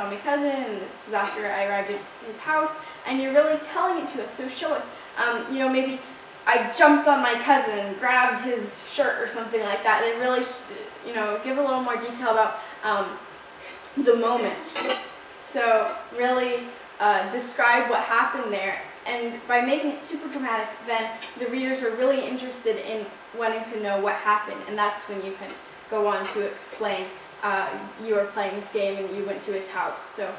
on my cousin, and this was after I arrived at his house, and you're really telling it to us, so show us. Maybe I jumped on my cousin, grabbed his shirt or something like that, and really, give a little more detail about the moment. So really describe what happened there, and by making it super dramatic, then the readers are really interested in wanting to know what happened, and that's when you can go on to explain you were playing this game and you went to his house. So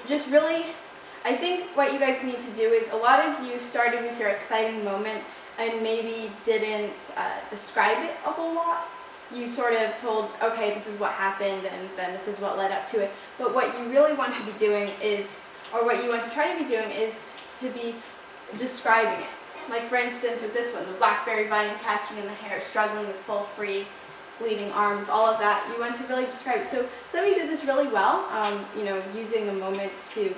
just really, I think what you guys need to do is, a lot of you started with your exciting moment and maybe didn't describe it a whole lot. You sort of told, okay, this is what happened, and then this is what led up to it. But what you really want to be doing is, or what you want to try to be doing is to be describing it. Like for instance, with this one, the blackberry vine catching in the hair, struggling to pull free, bleeding arms, all of that. You want to really describe it. So some of you did this really well, using a moment to,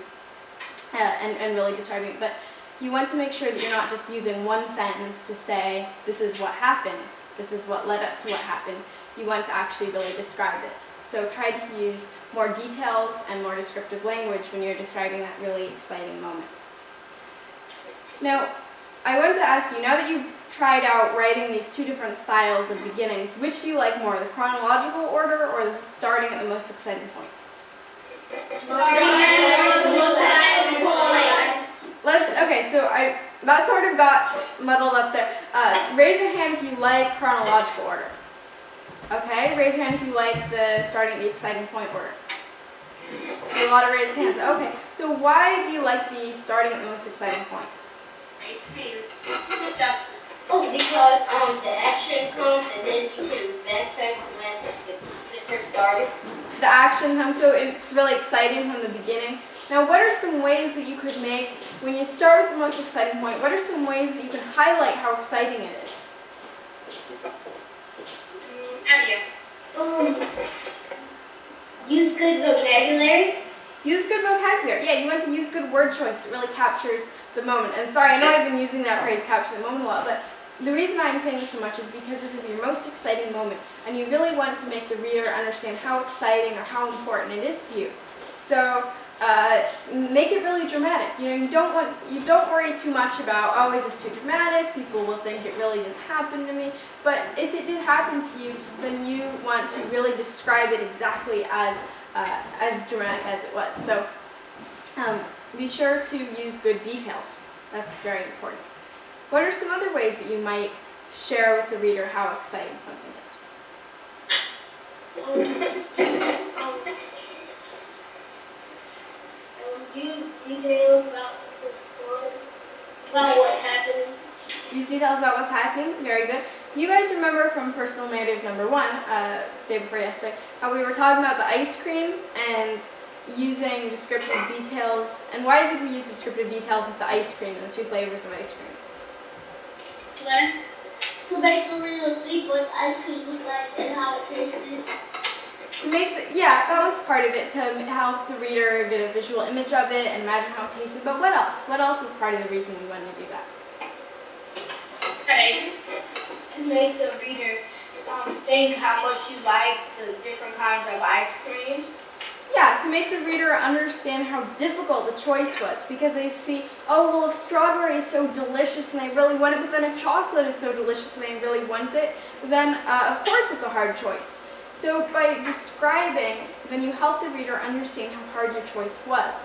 and really describing it. But you want to make sure that you're not just using one sentence to say, this is what happened, this is what led up to what happened. You want to actually really describe it. So try to use more details and more descriptive language when you're describing that really exciting moment. Now, I want to ask you, now that you've tried out writing these two different styles of beginnings, which do you like more, the chronological order or the starting at the most exciting point? That sort of got muddled up there. Raise your hand if you like chronological order. Okay, raise your hand if you like the starting at the exciting point order. So a lot of raised hands. Okay, so why do you like the starting at the most exciting point? Because the action comes and then you can backtrack to when it first started. The action comes, so it's really exciting from the beginning. Now, what are some ways that you could make, when you start with the most exciting point, what are some ways that you can highlight how exciting it is? Use good vocabulary. Use good vocabulary. Yeah, you want to use good word choice. It really captures the moment. And sorry, I know I've been using that phrase, capture the moment, a lot, but the reason I'm saying this so much is because this is your most exciting moment, and you really want to make the reader understand how exciting or how important it is to you. So make it really dramatic. You don't worry too much about, oh, is this too dramatic? People will think it really didn't happen to me. But if it did happen to you, then you want to really describe it exactly as dramatic as it was. So be sure to use good details. That's very important. What are some other ways that you might share with the reader how exciting something is? Use details about the story, about what's happening. Use details about what's happening. Very good. Do you guys remember from personal narrative number 1, day before yesterday, how we were talking about the ice cream and using descriptive details? And why did we use descriptive details with the ice cream and the 2 flavors of ice cream? To make the reader think what ice cream looked like and how it tasted. That was part of it, to help the reader get a visual image of it and imagine how it tasted. But what else? What else was part of the reason we wanted to do that? To make the reader think how much you like the different kinds of ice cream. Yeah, to make the reader understand how difficult the choice was, because they see, oh, well, if strawberry is so delicious and I really want it, but then if chocolate is so delicious and I really want it, then of course it's a hard choice. So by describing, then you help the reader understand how hard your choice was.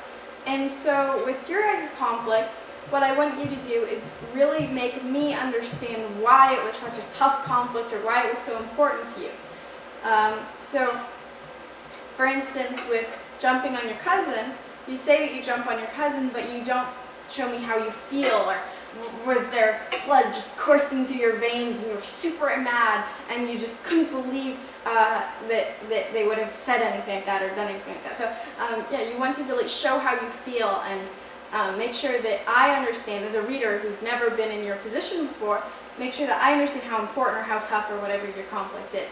And so with your guys' conflicts, what I want you to do is really make me understand why it was such a tough conflict or why it was so important to you. So, for instance, with jumping on your cousin, you say that you jump on your cousin, but you don't show me how you feel, or was there blood just coursing through your veins and you were super mad and you just couldn't believe that they would have said anything like that or done anything like that. So you want to really show how you feel and make sure that I understand, as a reader who's never been in your position before, make sure that I understand how important or how tough or whatever your conflict is.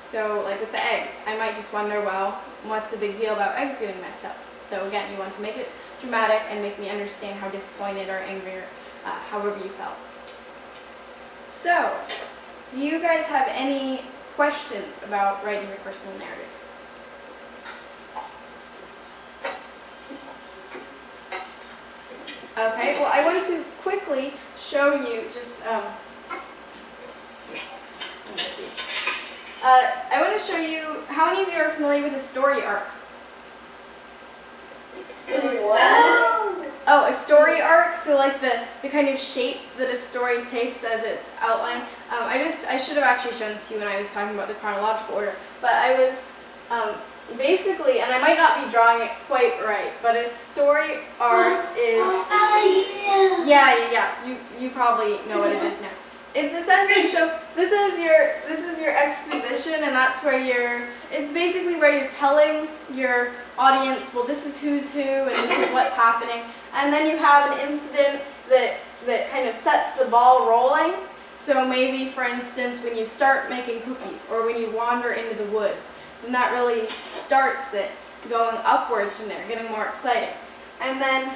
So like with the eggs, I might just wonder, well, what's the big deal about eggs getting messed up? So again, you want to make it dramatic and make me understand how disappointed or angry or however you felt. So, do you guys have any questions about writing your personal narrative? Okay, well, I want to quickly show you just, let me see. I want to show you, how many of you are familiar with a story arc? Wow. Oh, a story arc, so like the kind of shape that a story takes as its outline. I should have actually shown this to you when I was talking about the chronological order, but I was basically, and I might not be drawing it quite right, but a story arc is, yeah, so you probably know what it is now. It's essentially, so this is your exposition, and that's where it's basically where you're telling your audience, well, this is who's who and this is what's happening, and then you have an incident that kind of sets the ball rolling. So maybe, for instance, when you start making cookies or when you wander into the woods, then that really starts it going upwards from there, getting more exciting. And then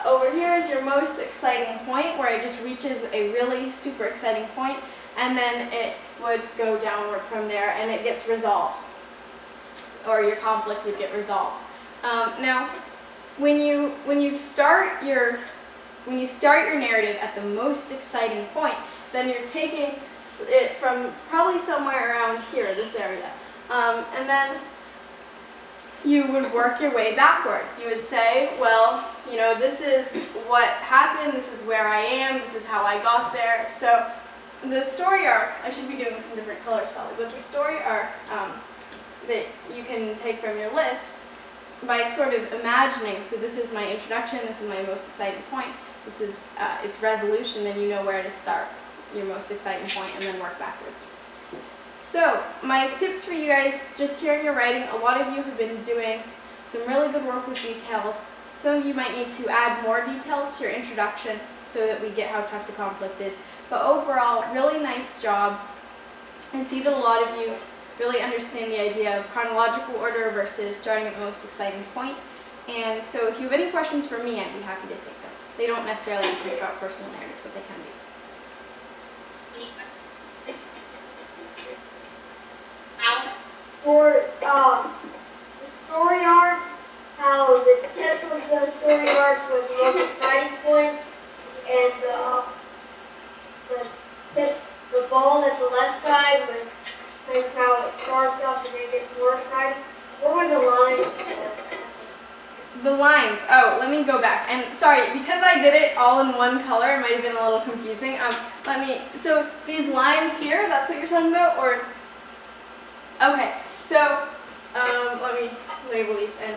over here is your most exciting point, where it just reaches a really super exciting point, and then it would go downward from there, and it gets resolved, or your conflict would get resolved. Now, when you start your narrative at the most exciting point, then you're taking it from probably somewhere around here, this area, and then you would work your way backwards. You would say, well, this is what happened, this is where I am, this is how I got there. So the story arc, I should be doing this in different colors probably, but the story arc that you can take from your list by sort of imagining, so this is my introduction, this is my most exciting point, this is its resolution, then you know where to start your most exciting point and then work backwards. So, my tips for you guys, just here in your writing, a lot of you have been doing some really good work with details. Some of you might need to add more details to your introduction so that we get how tough the conflict is. But overall, really nice job. I see that a lot of you really understand the idea of chronological order versus starting at the most exciting point. And so if you have any questions for me, I'd be happy to take them. They don't necessarily have to be about personal narratives, but they can be. For the story arc, how the tip of the story arc was the most exciting point, and the ball at the left side was kind of how it starts off and then gets more exciting. What were the lines? The lines. Oh, let me go back. And sorry, because I did it all in one color, it might have been a little confusing. So these lines here, that's what you're talking about, or? Okay. So let me label these in.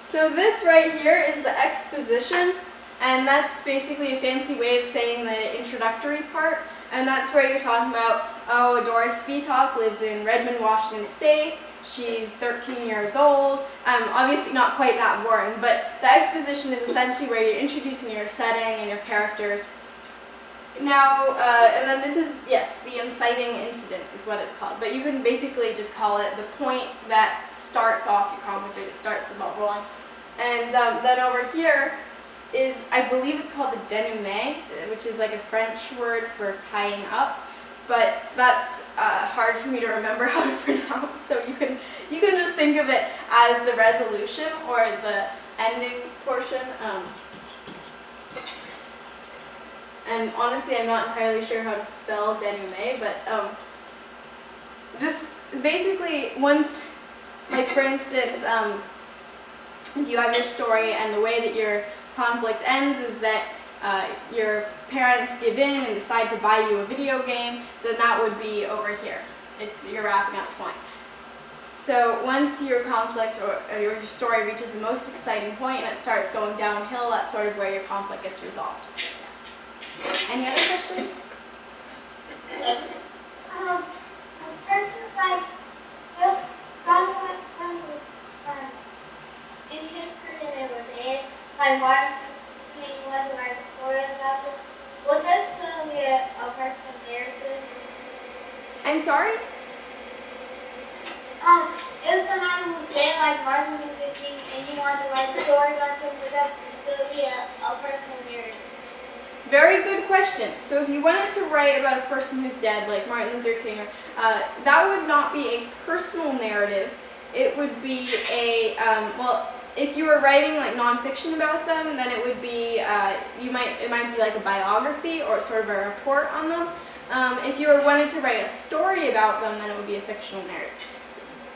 So this right here is the exposition, and that's basically a fancy way of saying the introductory part. And that's where you're talking about, oh, Doris Speetalk lives in Redmond, Washington State. She's 13 years old. Obviously not quite that boring, but the exposition is essentially where you're introducing your setting and your characters. Now, and then this is, yes, the inciting incident is what it's called. But you can basically just call it the point that starts off your conflict, or that starts the ball rolling. And then over here is, I believe it's called the denouement, which is like a French word for tying up. But that's hard for me to remember how to pronounce. So you can just think of it as the resolution or the ending portion. And honestly, I'm not entirely sure how to spell denouement, but just basically once, like for instance, if you have your story and the way that your conflict ends is that your parents give in and decide to buy you a video game, then that would be over here. It's your wrapping up point. So once your conflict or your story reaches the most exciting point and it starts going downhill, that's sort of where your conflict gets resolved. Any other questions? A person like just conflict in history and it was in, like Martin King was right before about this. Would this still be a personal narrative? I'm sorry? If somebody was dead like Martin Luther King and you wanted to write stories like him, would that still be a personal narrative? Very good question. So if you wanted to write about a person who's dead, like Martin Luther King, that would not be a personal narrative. it would be a, well, if you were writing like nonfiction about them, then it would be, it might be like a biography or sort of a report on them. If you were wanting to write a story about them, then it would be a fictional narrative.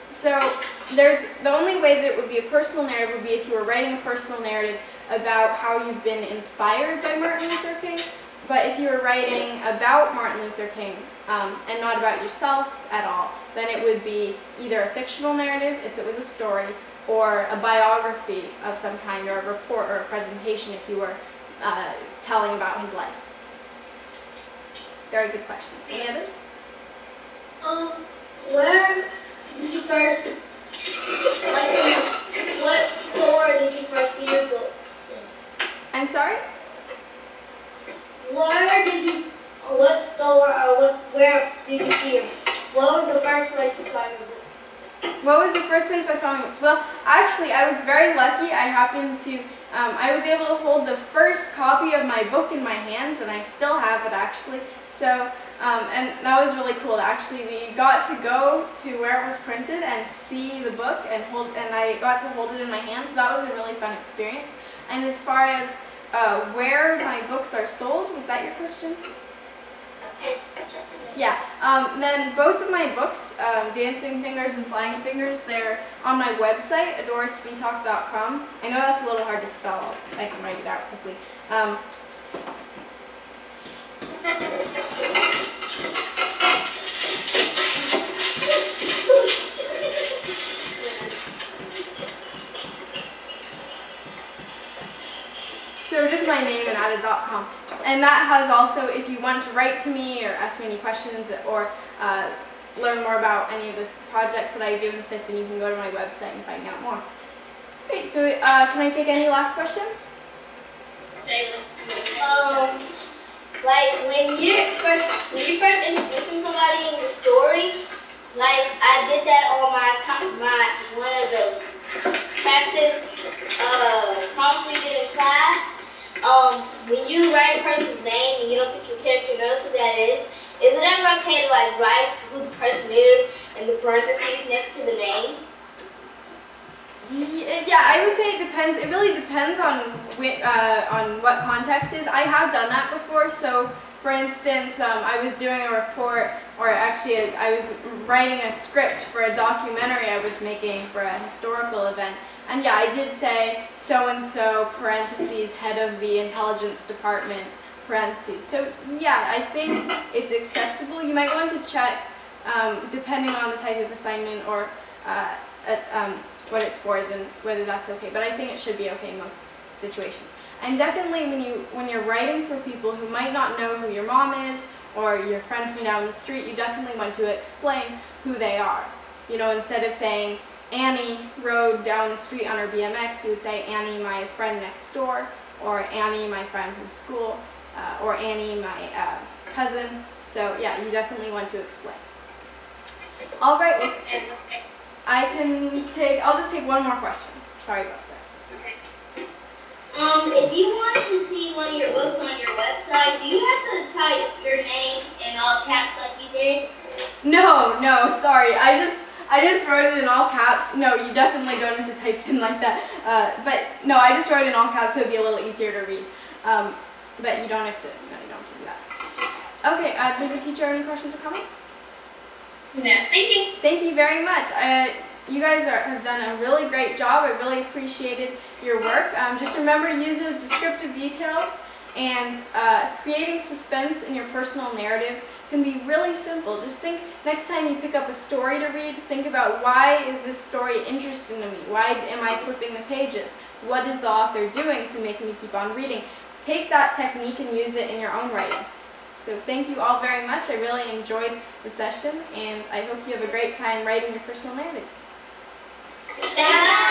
So the only way that it would be a personal narrative would be if you were writing a personal narrative about how you've been inspired by Martin Luther King. But if you were writing about Martin Luther King and not about yourself at all, then it would be either a fictional narrative, if it was a story, or a biography of some kind, or a report or a presentation if you were telling about his life. Very good question. Any others? Where did you first, like, what store did you first see your books in? I'm sorry? What store or where did you see your books? What was the first place you saw your books? What was the first place I saw my books? Well, actually, I was very lucky. I happened to, I was able to hold the first copy of my book in my hands, and I still have it actually. So, and that was really cool. Actually, we got to go to where it was printed and see the book and I got to hold it in my hands. So that was a really fun experience. And as far as where my books are sold, was that your question? Yeah, then both of my books, Dancing Fingers and Flying Fingers, they're on my website, adorisfeetalk.com. I know that's a little hard to spell. I can write it out quickly. So just my name and added.com. And that has also, if you want to write to me or ask me any questions or learn more about any of the projects that I do and stuff, then you can go to my website and find out more. Great, so can I take any last questions? Like when you first introducing somebody in your story, like I did that on my one of the practice prompts we did in class. When you write a person's name and you don't think your character knows who that is it ever okay to like write who the person is in the parentheses next to the name? Yeah, I would say it depends. It really depends on what context is. I have done that before. So, for instance, I was doing a report, or actually I was writing a script for a documentary I was making for a historical event. And yeah, I did say so-and-so, parentheses, head of the intelligence department, parentheses. So yeah, I think it's acceptable. You might want to check, depending on the type of assignment or what it's for, then whether that's okay. But I think it should be okay in most situations. And definitely when you're writing for people who might not know who your mom is or your friend from down the street, you definitely want to explain who they are. You know, instead of saying Annie rode down the street on her BMX, you would say Annie, my friend next door, or Annie, my friend from school, or Annie, my cousin. So yeah, you definitely want to explain. All right. Well, I'll just take one more question. Sorry about that. If you want to see one of your books on your website, do you have to type your name in all caps like you did? No, sorry. I just wrote it in all caps. No, you definitely don't have to type it in like that. But no, I just wrote it in all caps so it'd be a little easier to read. But you don't have to. No, you don't have to do that. Okay. Does the teacher have any questions or comments? No, thank you. Thank you very much. You guys have done a really great job. I really appreciated your work. Just remember to use those descriptive details, and creating suspense in your personal narratives can be really simple. Just think next time you pick up a story to read, think about why is this story interesting to me? Why am I flipping the pages? What is the author doing to make me keep on reading? Take that technique and use it in your own writing. So thank you all very much. I really enjoyed the session, and I hope you have a great time writing your personal narratives. Bye.